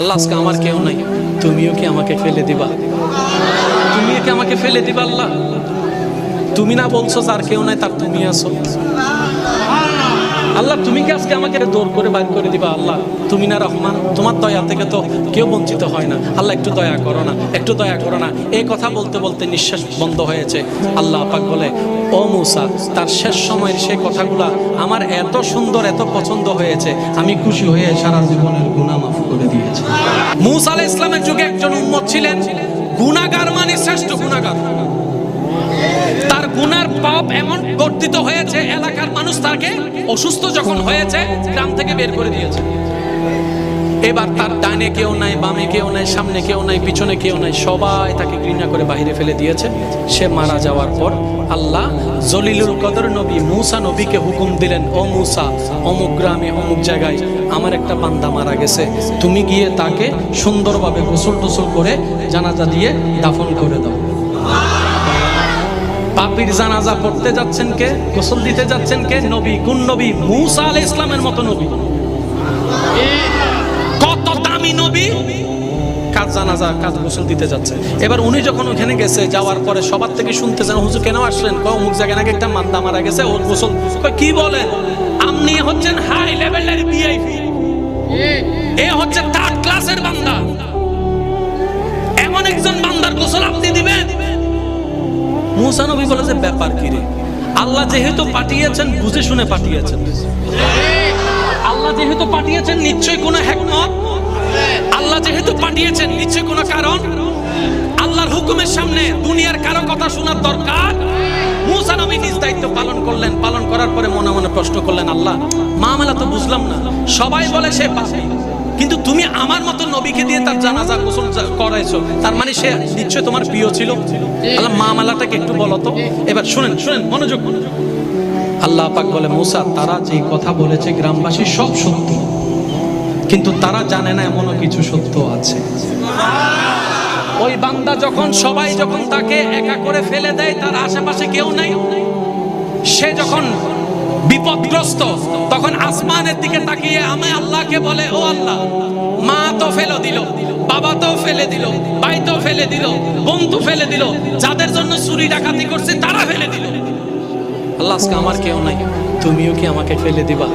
আল্লাহ আজকে আমার কেউ নাই, তুমিও কি আমাকে ফেলে দিবা? তুমিও কি আমাকে ফেলে দিবা? আল্লাহ তুমি না বলছো যার কেউ নাই তার তুমি আছো। আল্লাহ তুমি কি আজকে আমাকে দৌড় করে বাইর করে দিবা? আল্লাহ তুমি না রহমান, তোমার দয়া থেকে তো কেউ বঞ্চিত হয় না। আল্লাহ একটু দয়া করো না, একটু দয়া করো না। এই কথা বলতে বলতে নিঃশ্বাস বন্ধ হয়েছে। আল্লাহ পাক বলে, ও মূসা, তার শেষ সময়ের সেই কথাগুলা আমার এত সুন্দর, এত পছন্দ হয়েছে, আমি খুশি হয়ে সারা জীবনের গুনাহ মাফ করে দিয়েছি। মূসা আলাইহিস সালামের যুগে একজন উম্মত ছিলেন, গুনাহগার মানে শ্রেষ্ঠ গুনাহগার। তার গুনার পাপ এমন গর্ধিত হয়েছে, এলাকার মানুষ তাকে অসুস্থ যখন হয়েছে গ্রাম থেকে বের করে দিয়েছে। এবার তার ডানে কেউ নাই, বামে কেউ নাই, সামনে কেউ নাই, পিছনে কেউ নাই, সবাই তাকে ঘৃণা করে বাইরে ফেলে দিয়েছে। সে মারা যাওয়ার পর আল্লাহ জলিলুল কদর নবী মূসা নবীকে হুকুম দিলেন, ও মূসা, অমুক গ্রামে অমুক জায়গায় আমার একটা বান্দা মারা গেছে, তুমি গিয়ে তাকে সুন্দরভাবে গোসল টোসল করে জানাজা দিয়ে দাফন করে দাও। পাপীর জানাজা পড়তে যাচ্ছেন কে? গোসল দিতে যাচ্ছেন কে? নবী। কোন নবী? মূসা আলাইহিস সালামের মতো নবী। কত দামি নবী, কাজ জানাজা, কাজ গোসল দিতে যাচ্ছে। এবার উনি যখন ওখানে গেছে, যাওয়ার পরে সবার থেকে শুনতেছেন, হুজুর কেন আসলেন? অমুক জায়গায় নাকি একটা মান্দা মারা গেছে, ওর গোসল। কি বলেন? আপনি হচ্ছেন হাই লেভেলের ভিআইপি, এ হচ্ছে থার্ড ক্লাসের বান্দা। এমন একজন বান্দার গোসল আপনি দিবেন? মূসা নবী বলে যে ব্যাপার কি রে? আল্লাহ যেহেতু পাঠিয়েছেন বুঝে শুনে পাঠিয়েছেন। আল্লাহ যেহেতু পাঠিয়েছেন নিশ্চয়ই কোনো হিকমত, আল্লাহ যেহেতু পাঠিয়েছেন নিশ্চয়ই কোনো কারণ। আল্লাহর হুকুমের সামনে দুনিয়ার কারো কথা শোনার দরকার? মূসা নবী নিজ দায়িত্ব পালন করলেন। পালন করার পরে মনে মনে প্রশ্ন করলেন, আল্লাহ মামলা তো বুঝলাম না, সবাই বলে সে পাপী, কিন্তু তুমি আমার মতো নবীকে দিয়ে তার জানাজা গোসল করাইছো, তার মানে সে নিশ্চয় তোমার প্রিয় ছিল। আল্লাহ মামলাটাকে একটু বলো তো। এবার শুনেন, শুনেন, মনোযোগ। আল্লাহ পাক বলে, মূসা, তারা যে কথা বলেছে গ্রামবাসী সব সত্য, কিন্তু তারা জানে না এমনও কিছু সত্য আছে। ওই বান্দা যখন সবাই যখন তাকে একা করে ফেলে দেয়, তার আশেপাশে কেউ নাই, সে যখন বিপদগ্রস্ত, তখন আসমানের দিকে তাকিয়ে আমি আল্লাহকে বলে, ও আল্লাহ, মা তো ফেলে দিল, বাবা তো ফেলে দিল, ভাই তো ফেলে দিল, বন্ধু ফেলে দিল, যাদের জন্য চুরি ডাকাতি করছে তারা ফেলে দিল। আল্লাহ আজকে আমার কেউ নাই, তুমিও কি আমাকে ফেলে দিবা?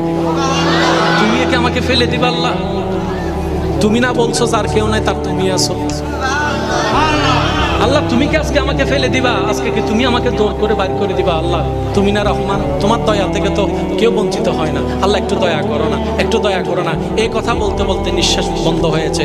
তুমিও কি আমাকে ফেলে দিবা? আল্লাহ তুমি না বলছো যার কেউ নাই তার তুমি আছো। আল্লাহ তুমি কি আজকে আমাকে ফেলে দিবা? আজকে কি তুমি আমাকে দৌড় করে বাইর করে দিবা? আল্লাহ তুমি না রহমান, তোমার দয়া থেকে তো কেউ বঞ্চিত হয় না। আল্লাহ একটু দয়া করো না, একটু দয়া করো না। এই কথা বলতে বলতে নিঃশ্বাস বন্ধ হয়েছে।